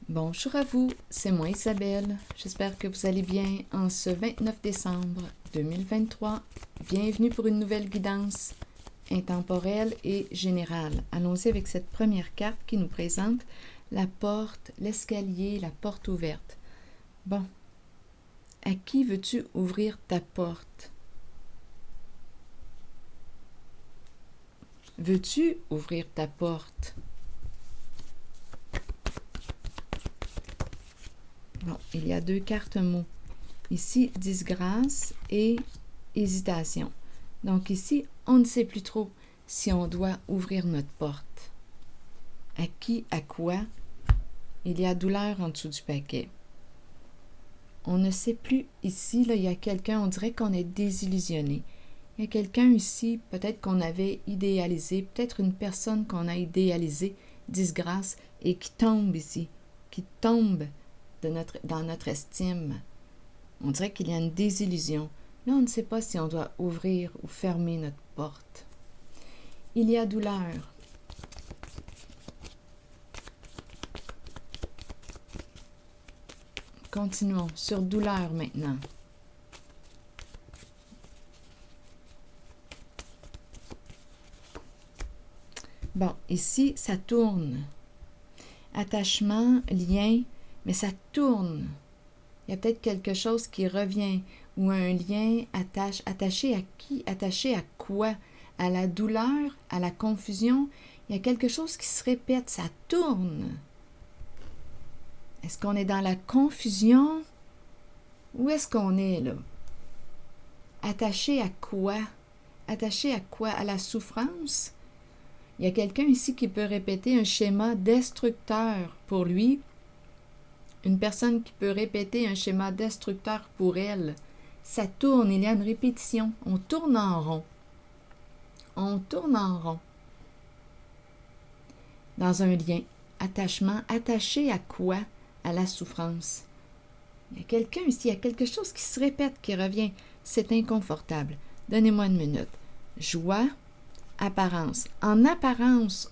Bonjour à vous, c'est moi Isabelle. J'espère que vous allez bien en ce 29 décembre 2023. Bienvenue pour une nouvelle guidance intemporelle et générale. Allons-y avec cette première carte qui nous présente la porte, l'escalier, la porte ouverte. Bon, à qui veux-tu ouvrir ta porte? Veux-tu ouvrir ta porte? Bon, il y a deux cartes mots. Ici, disgrâce et hésitation. Donc ici, on ne sait plus trop si on doit ouvrir notre porte. À qui, à quoi? Il y a douleur en dessous du paquet. On ne sait plus ici, là, il y a quelqu'un, on dirait qu'on est désillusionné. Il y a quelqu'un ici, peut-être qu'on avait idéalisé, peut-être une personne qu'on a idéalisée, disgrâce, et qui tombe ici, qui tombe dans notre estime. On dirait qu'il y a une désillusion. Là, on ne sait pas si on doit ouvrir ou fermer notre porte. Il y a douleur. Continuons sur douleur maintenant. Bon, ici, ça tourne. Attachement, lien, mais ça tourne. Il y a peut-être quelque chose qui revient ou un lien attaché à qui, attaché à quoi? À la douleur, à la confusion. Il y a quelque chose qui se répète, ça tourne. Est-ce qu'on est dans la confusion? Où est-ce qu'on est là? Attaché à quoi? Attaché à quoi? À la souffrance? Il y a quelqu'un ici qui peut répéter un schéma destructeur pour lui. Une personne qui peut répéter un schéma destructeur pour elle. Ça tourne, il y a une répétition. On tourne en rond. On tourne en rond. Dans un lien, attachement, attaché à quoi? À la souffrance. Il y a quelqu'un ici, il y a quelque chose qui se répète, qui revient. C'est inconfortable. Donnez-moi une minute. Joie, apparence. En apparence,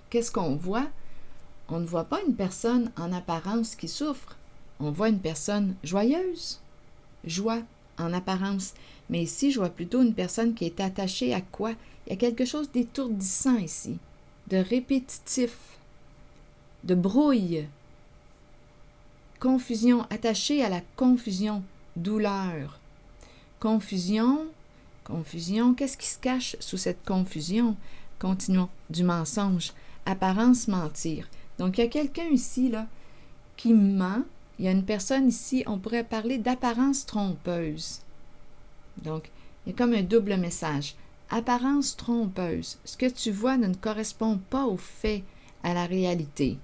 qu'est-ce qu'on voit? On ne voit pas une personne en apparence qui souffre. On voit une personne joyeuse. Joie en apparence. Mais ici, je vois plutôt une personne qui est attachée à quoi? Il y a quelque chose d'étourdissant ici, de répétitif, de brouille. Confusion, attachée à la confusion, douleur. Confusion, qu'est-ce qui se cache sous cette confusion? Continuons, du mensonge, apparence, mentir. Donc, il y a quelqu'un ici, là, qui ment. Il y a une personne ici, on pourrait parler d'apparence trompeuse. Donc, il y a comme un double message. Apparence trompeuse. Ce que tu vois ne correspond pas aux faits, à la réalité.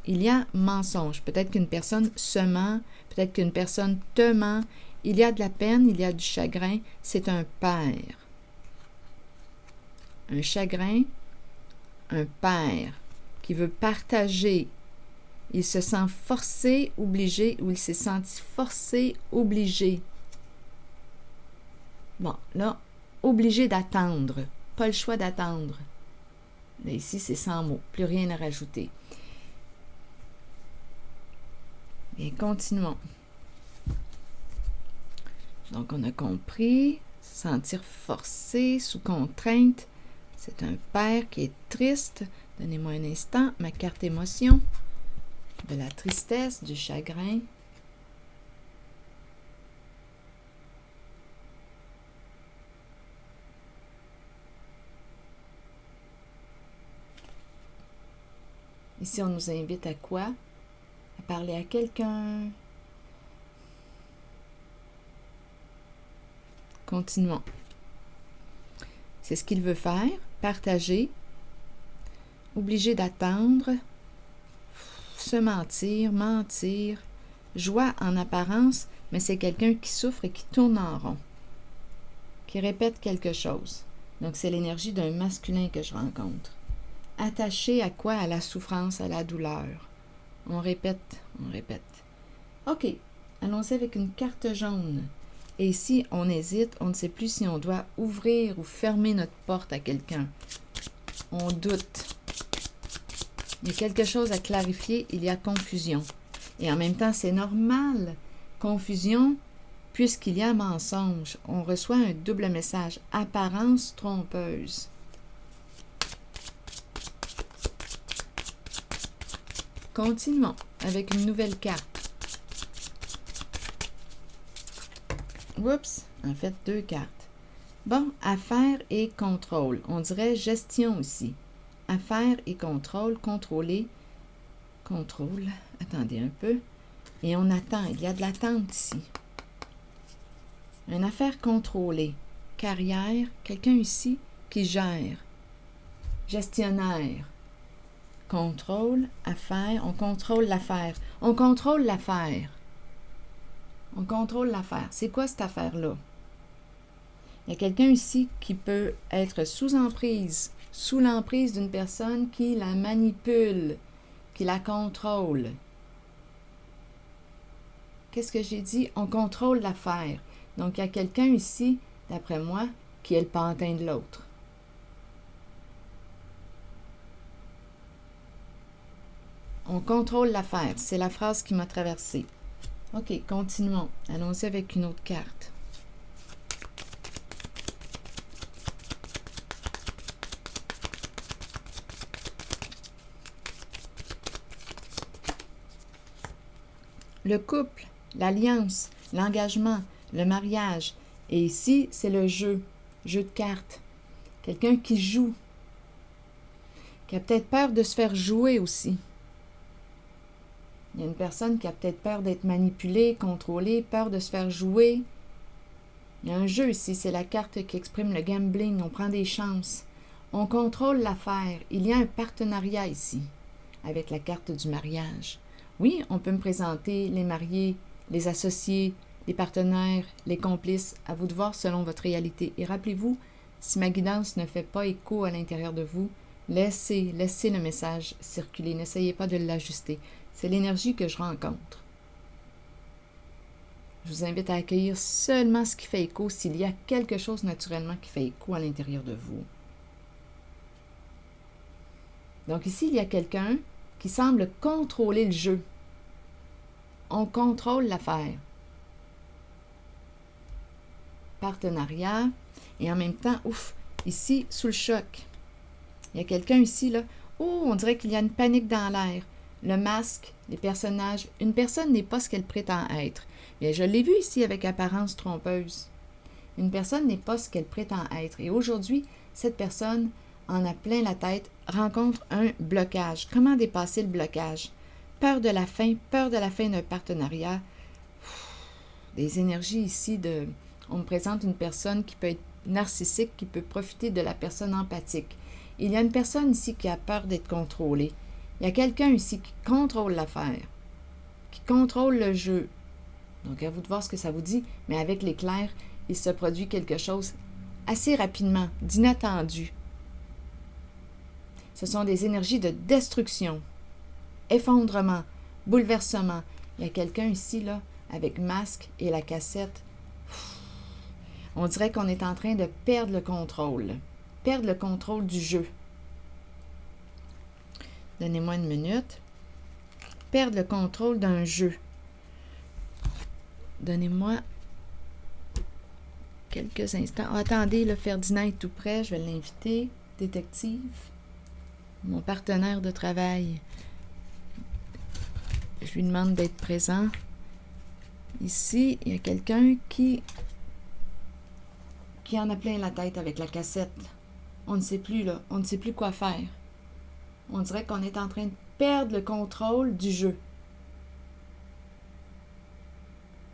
Il y a mensonge. Peut-être qu'une personne se ment, peut-être qu'une personne te ment. Il y a de la peine, il y a du chagrin. C'est un père. Un chagrin, un père qui veut partager. Il se sent forcé, obligé, ou il s'est senti forcé, obligé. Bon, là, obligé d'attendre. Pas le choix d'attendre. Là, ici, c'est sans mots. Plus rien à rajouter. Bien, continuons. Donc, on a compris. Sentir forcé, sous contrainte. C'est un père qui est triste. Donnez-moi un instant. Ma carte émotion. De la tristesse, du chagrin. Ici, on nous invite à quoi? À parler à quelqu'un. Continuons. C'est ce qu'il veut faire, partager, obligé d'attendre, se mentir, joie en apparence, mais c'est quelqu'un qui souffre et qui tourne en rond, qui répète quelque chose. Donc, c'est l'énergie d'un masculin que je rencontre. Attaché à quoi? À la souffrance, à la douleur. On répète. OK, allons-y avec une carte jaune. Et ici, on hésite, on ne sait plus si on doit ouvrir ou fermer notre porte à quelqu'un. On doute. Il y a quelque chose à clarifier, il y a confusion. Et en même temps, c'est normal. Confusion, puisqu'il y a mensonge. On reçoit un double message. Apparence trompeuse. Continuons avec une nouvelle carte. Oups, en fait, 2 cartes. Bon, affaires et contrôle. On dirait gestion aussi. Affaires et contrôle, contrôler. Contrôle. Attendez un peu. Et on attend. Il y a de l'attente ici. Une affaire contrôlée. Carrière. Quelqu'un ici qui gère. Gestionnaire. Contrôle. Affaire. On contrôle l'affaire. On contrôle l'affaire. On contrôle l'affaire. C'est quoi cette affaire-là? Il y a quelqu'un ici qui peut être sous emprise, sous l'emprise d'une personne qui la manipule, qui la contrôle. Qu'est-ce que j'ai dit? On contrôle l'affaire. Donc, il y a quelqu'un ici, d'après moi, qui est le pantin de l'autre. On contrôle l'affaire. C'est la phrase qui m'a traversée. OK, continuons. Allons-y avec une autre carte. Le couple, l'alliance, l'engagement, le mariage. Et ici, c'est le jeu de cartes. Quelqu'un qui joue, qui a peut-être peur de se faire jouer aussi. Il y a une personne qui a peut-être peur d'être manipulée, contrôlée, peur de se faire jouer. Il y a un jeu ici, c'est la carte qui exprime le gambling, on prend des chances. On contrôle l'affaire. Il y a un partenariat ici, avec la carte du mariage. Oui, on peut me présenter les mariés, les associés, les partenaires, les complices, à vous de voir selon votre réalité. Et rappelez-vous, si ma guidance ne fait pas écho à l'intérieur de vous, laissez le message circuler. N'essayez pas de l'ajuster. C'est l'énergie que je rencontre. Je vous invite à accueillir seulement ce qui fait écho, s'il y a quelque chose naturellement qui fait écho à l'intérieur de vous. Donc ici, il y a quelqu'un qui semble contrôler le jeu. On contrôle l'affaire. Partenariat. Et en même temps, ouf, ici, sous le choc. Il y a quelqu'un ici, là. Oh, on dirait qu'il y a une panique dans l'air. Le masque, les personnages. Une personne n'est pas ce qu'elle prétend être. Bien, je l'ai vu ici avec apparence trompeuse. Une personne n'est pas ce qu'elle prétend être. Et aujourd'hui, cette personne en a plein la tête, rencontre un blocage. Comment dépasser le blocage? Peur de la fin d'un partenariat. Des énergies ici de... On me présente une personne qui peut être narcissique, qui peut profiter de la personne empathique. Il y a une personne ici qui a peur d'être contrôlée. Il y a quelqu'un ici qui contrôle l'affaire, qui contrôle le jeu. Donc, à vous de voir ce que ça vous dit, mais avec l'éclair, il se produit quelque chose assez rapidement, d'inattendu. Ce sont des énergies de destruction, effondrement, bouleversement. Il y a quelqu'un ici, là, avec masque et la cassette. On dirait qu'on est en train de perdre le contrôle du jeu. Donnez-moi une minute. Perdre le contrôle d'un jeu. Donnez-moi quelques instants. Oh, attendez, le Ferdinand est tout près. Je vais l'inviter. Détective. Mon partenaire de travail. Je lui demande d'être présent. Ici, il y a quelqu'un qui en a plein la tête avec la cassette. On ne sait plus, là. On ne sait plus quoi faire. On dirait qu'on est en train de perdre le contrôle du jeu.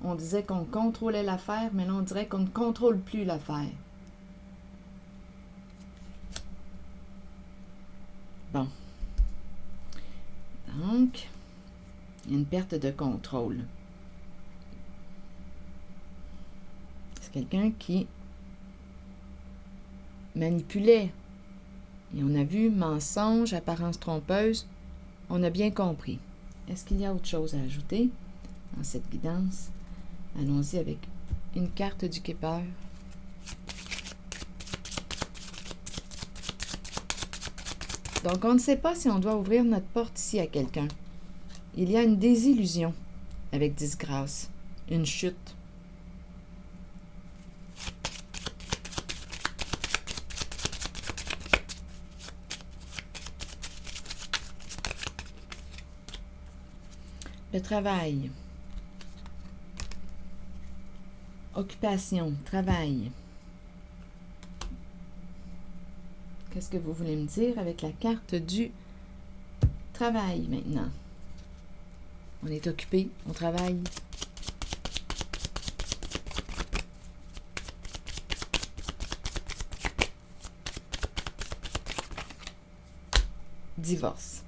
On disait qu'on contrôlait l'affaire, mais là, on dirait qu'on ne contrôle plus l'affaire. Bon. Donc, il y a une perte de contrôle. C'est quelqu'un qui manipulait. Et on a vu mensonge, apparence trompeuse. On a bien compris. Est-ce qu'il y a autre chose à ajouter dans cette guidance? Allons-y avec une carte du Keeper. Donc, on ne sait pas si on doit ouvrir notre porte ici à quelqu'un. Il y a une désillusion avec disgrâce, une chute. Le travail. Occupation, travail. Qu'est-ce que vous voulez me dire avec la carte du travail maintenant? On est occupé, on travaille. Divorce.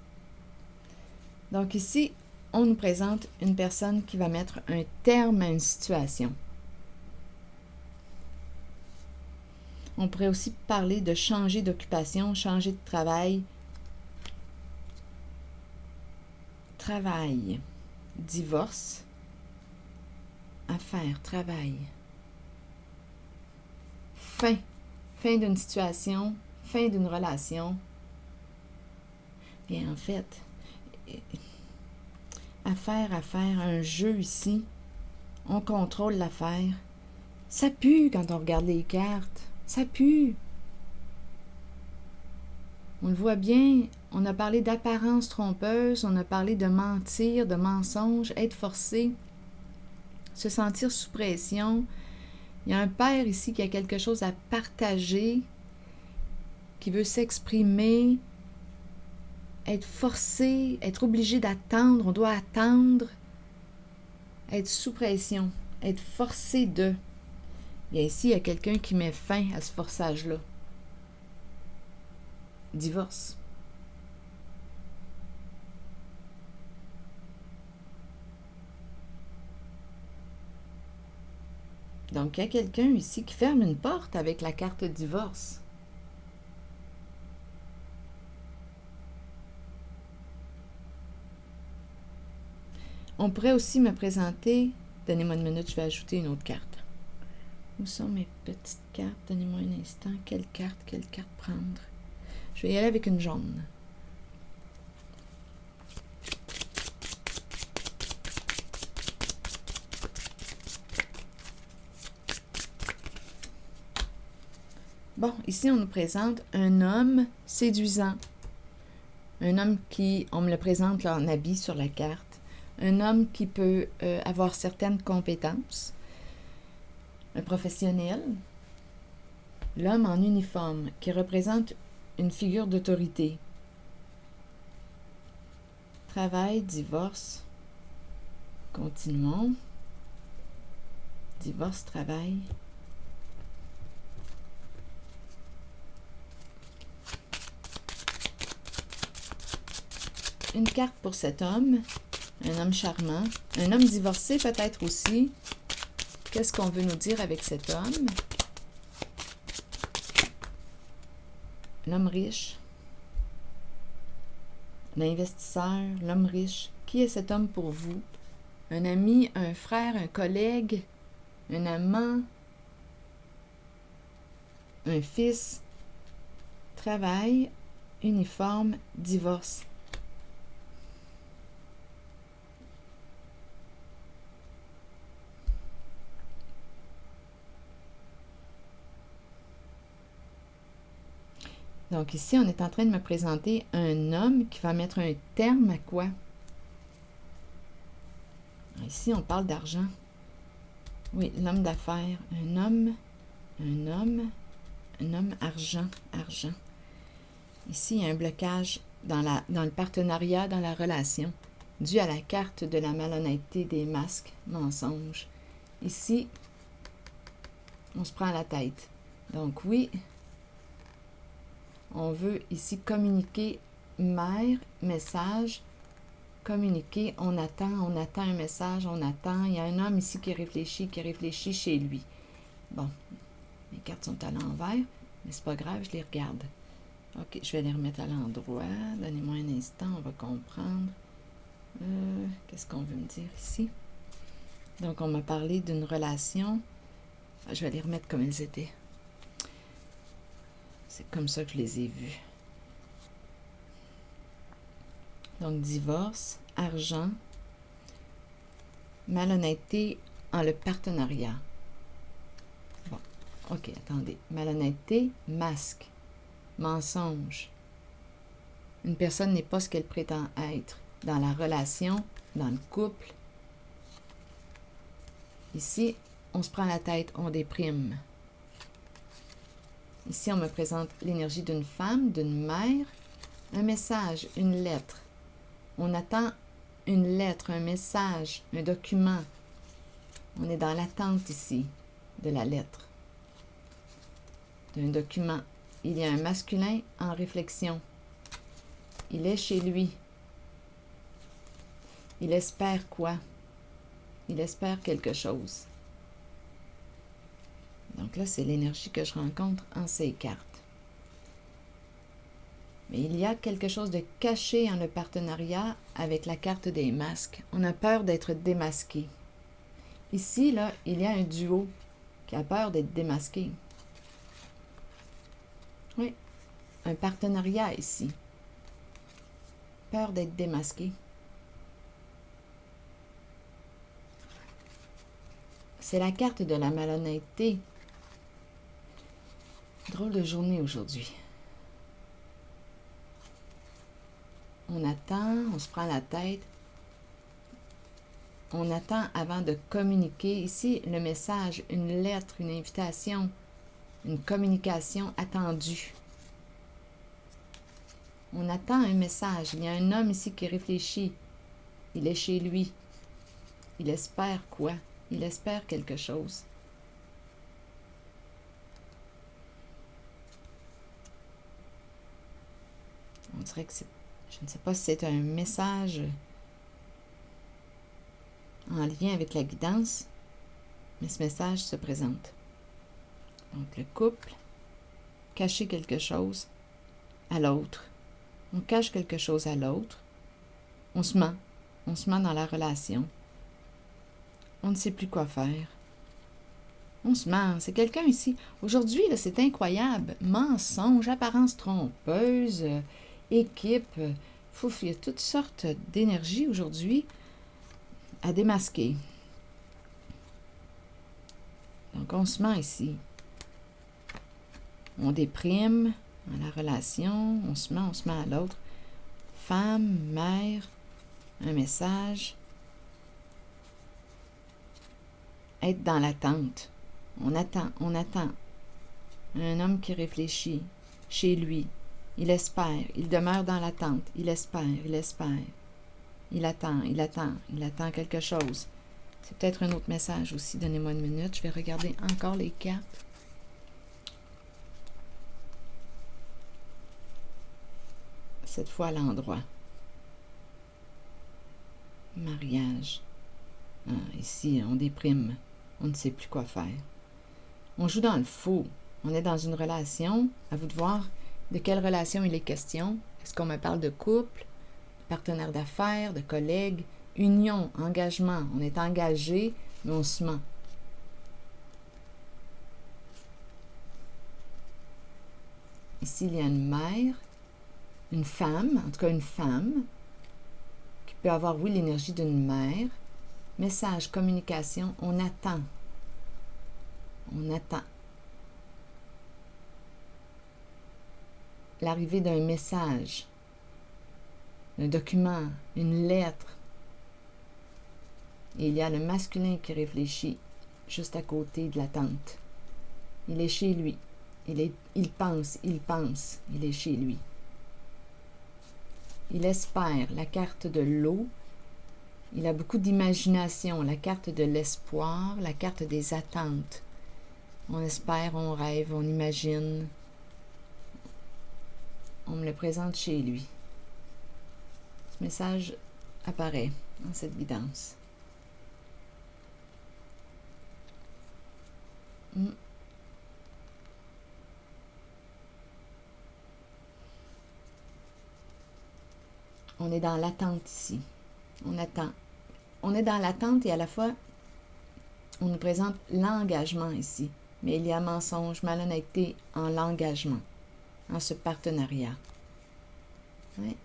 Donc ici, on nous présente une personne qui va mettre un terme à une situation. On pourrait aussi parler de changer d'occupation, changer de travail. Travail, divorce, affaire, travail. Fin d'une situation, fin d'une relation. Bien, en fait, affaire, un jeu ici. On contrôle l'affaire. Ça pue quand on regarde les cartes. Ça pue. On le voit bien, on a parlé d'apparence trompeuse, on a parlé de mentir, de mensonge, être forcé, se sentir sous pression. Il y a un père ici qui a quelque chose à partager, qui veut s'exprimer, être forcé, être obligé d'attendre, on doit attendre, être sous pression, être forcé de. Bien ici, il y a quelqu'un qui met fin à ce forçage-là. Divorce. Donc, il y a quelqu'un ici qui ferme une porte avec la carte divorce. On pourrait aussi me présenter... Donnez-moi une minute, je vais ajouter une autre carte. Où sont mes petites cartes? Donnez-moi un instant. Quelle carte prendre? Je vais y aller avec une jaune. Bon, ici, on nous présente un homme séduisant. Un homme qui, on me le présente là en habit sur la carte. Un homme qui peut avoir certaines compétences. Un professionnel. L'homme en uniforme qui représente une figure d'autorité. Travail, divorce. Continuons. Divorce, travail. Une carte pour cet homme. Un homme charmant. Un homme divorcé peut-être aussi. Qu'est-ce qu'on veut nous dire avec cet homme? L'homme riche. L'investisseur, l'homme riche. Qui est cet homme pour vous? Un ami, un frère, un collègue, un amant, un fils. Travail, uniforme, divorce. Donc ici, on est en train de me présenter un homme qui va mettre un terme à quoi? Ici, on parle d'argent. Oui, l'homme d'affaires. Un homme, argent. Ici, il y a un blocage dans le partenariat, dans la relation, dû à la carte de la malhonnêteté, des masques, mensonges. Ici, on se prend la tête. Donc oui, on veut ici communiquer mère, message, communiquer, on attend un message, on attend. Il y a un homme ici qui réfléchit chez lui. Bon, mes cartes sont à l'envers, mais c'est pas grave, je les regarde. Ok, je vais les remettre à l'endroit. Donnez-moi un instant, on va comprendre. Qu'est-ce qu'on veut me dire ici? Donc, on m'a parlé d'une relation. Je vais les remettre comme elles étaient. C'est comme ça que je les ai vus. Donc, divorce, argent, malhonnêteté en le partenariat. Bon, ok, attendez. Malhonnêteté, masque, mensonge. Une personne n'est pas ce qu'elle prétend être dans la relation, dans le couple. Ici, on se prend la tête, on déprime. Ici, on me présente l'énergie d'une femme, d'une mère, un message, une lettre. On attend une lettre, un message, un document. On est dans l'attente ici de la lettre, d'un document. Il y a un masculin en réflexion. Il est chez lui. Il espère quoi? Il espère quelque chose. Donc là, c'est l'énergie que je rencontre en ces cartes. Mais il y a quelque chose de caché en le partenariat avec la carte des masques. On a peur d'être démasqué. Ici, là, il y a un duo qui a peur d'être démasqué. Oui, un partenariat ici. Peur d'être démasqué. C'est la carte de la malhonnêteté. Drôle de journée aujourd'hui. On attend, on se prend la tête. On attend avant de communiquer. Ici, le message, une lettre, une invitation, une communication attendue. On attend un message. Il y a un homme ici qui réfléchit. Il est chez lui. Il espère quoi? Il espère quelque chose. On dirait que c'est... Je ne sais pas si c'est un message en lien avec la guidance, mais ce message se présente. Donc, le couple, cacher quelque chose à l'autre. On cache quelque chose à l'autre. On se ment. On se ment dans la relation. On ne sait plus quoi faire. On se ment. C'est quelqu'un ici. Aujourd'hui, là, c'est incroyable. Mensonge, apparence trompeuse, équipe. Fouf, il y a toutes sortes d'énergie aujourd'hui à démasquer. Donc, on se ment ici. On déprime dans la relation. On se ment à l'autre. Femme, mère, un message. Être dans l'attente. On attend, on attend. Un homme qui réfléchit chez lui. Il espère, il demeure dans l'attente. Il espère, il espère. Il attend, il attend, il attend quelque chose. C'est peut-être un autre message aussi. Donnez-moi une minute. Je vais regarder encore les cartes. Cette fois à l'endroit. Mariage. Ah, ici, on déprime. On ne sait plus quoi faire. On joue dans le faux. On est dans une relation. À vous de voir de quelle relation il est question. Est-ce qu'on me parle de couple, de partenaire d'affaires, de collègues, union, engagement? On est engagé, mais on se ment. Ici, il y a une mère, une femme, en tout cas une femme, qui peut avoir, oui, l'énergie d'une mère. Message, communication, on attend. On attend. L'arrivée d'un message, un document, une lettre. Et il y a le masculin qui réfléchit juste à côté de la tente. Il est chez lui. Il pense, il est chez lui. Il espère la carte de l'eau. Il a beaucoup d'imagination, la carte de l'espoir, la carte des attentes. On espère, on rêve, on imagine. On me le présente chez lui. Ce message apparaît dans cette guidance. On est dans l'attente ici. On attend. On est dans l'attente et à la fois, on nous présente l'engagement ici. Mais il y a mensonge, malhonnêteté en l'engagement, en ce partenariat. Oui.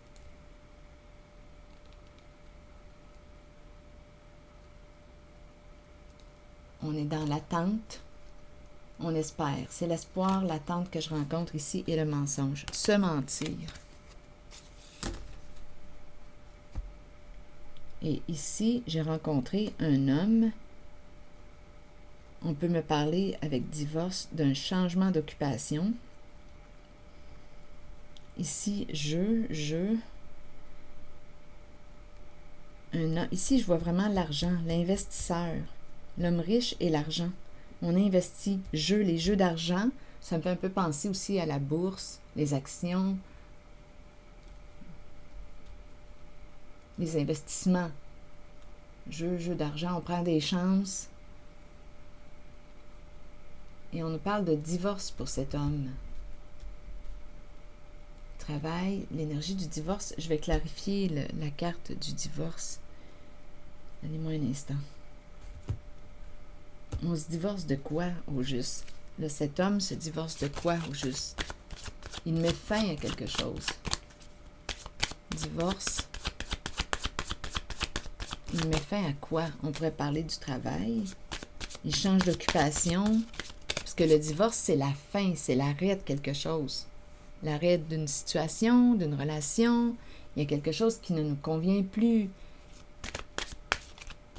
est dans l'attente. On espère. C'est l'espoir, l'attente que je rencontre ici et le mensonge. Se mentir. Et ici, j'ai rencontré un homme. On peut me parler avec divorce d'un changement d'occupation. Ici, ici, je vois vraiment l'argent, l'investisseur, l'homme riche et l'argent. On investit. Les jeux d'argent, ça me fait un peu penser aussi à la bourse, les actions, les investissements. Jeux d'argent, on prend des chances. Et on nous parle de divorce pour cet homme. Travail, l'énergie du divorce. Je vais clarifier la carte du divorce. Donnez-moi un instant. On se divorce de quoi au juste? Là, cet homme se divorce de quoi au juste? Il met fin à quelque chose. Divorce. Il met fin à quoi? On pourrait parler du travail. Il change d'occupation. Parce que le divorce, c'est la fin, c'est l'arrêt de quelque chose. L'arrêt d'une situation, d'une relation. Il y a quelque chose qui ne nous convient plus.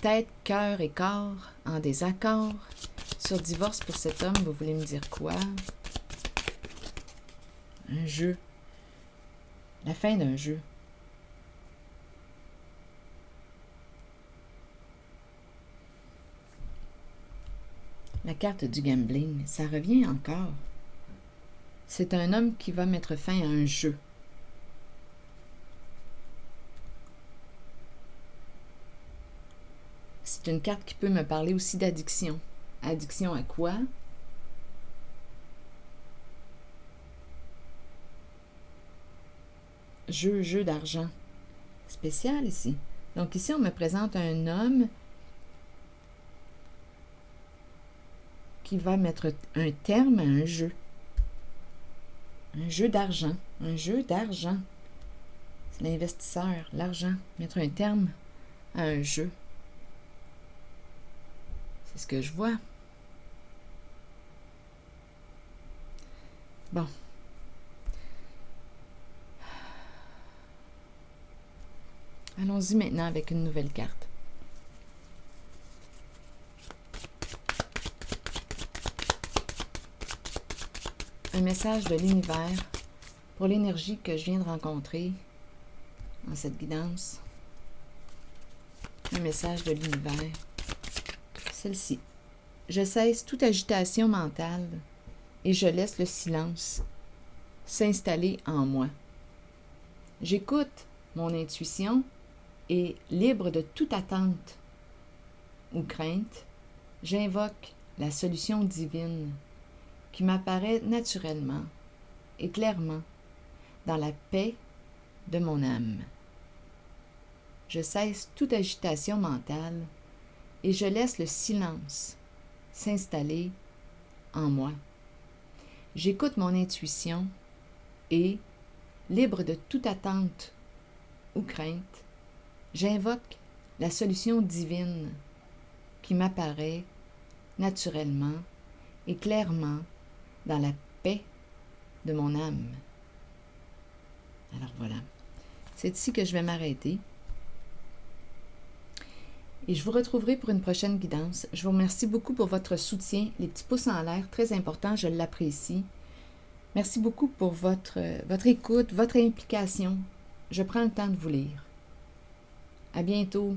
Tête, cœur et corps en désaccord. Sur divorce pour cet homme, vous voulez me dire quoi? Un jeu. La fin d'un jeu. La carte du gambling, ça revient encore. C'est un homme qui va mettre fin à un jeu. C'est une carte qui peut me parler aussi d'addiction. Addiction à quoi? Jeu d'argent. Spécial ici. Donc ici, on me présente un homme qui va mettre un terme à un jeu. Un jeu d'argent. Un jeu d'argent. C'est l'investisseur, l'argent. Mettre un terme à un jeu. C'est ce que je vois. Bon. Allons-y maintenant avec une nouvelle carte. Un message de l'univers pour l'énergie que je viens de rencontrer dans cette guidance. Un message de l'univers. Celle-ci. Je cesse toute agitation mentale et je laisse le silence s'installer en moi. J'écoute mon intuition et, libre de toute attente ou crainte, j'invoque la solution divine qui m'apparaît naturellement et clairement dans la paix de mon âme. Je cesse toute agitation mentale et je laisse le silence s'installer en moi. J'écoute mon intuition et, libre de toute attente ou crainte, j'invoque la solution divine qui m'apparaît naturellement et clairement dans la paix de mon âme. Alors voilà, c'est ici que je vais m'arrêter. Et je vous retrouverai pour une prochaine guidance. Je vous remercie beaucoup pour votre soutien. Les petits pouces en l'air, très important, je l'apprécie. Merci beaucoup pour votre écoute, votre implication. Je prends le temps de vous lire. À bientôt.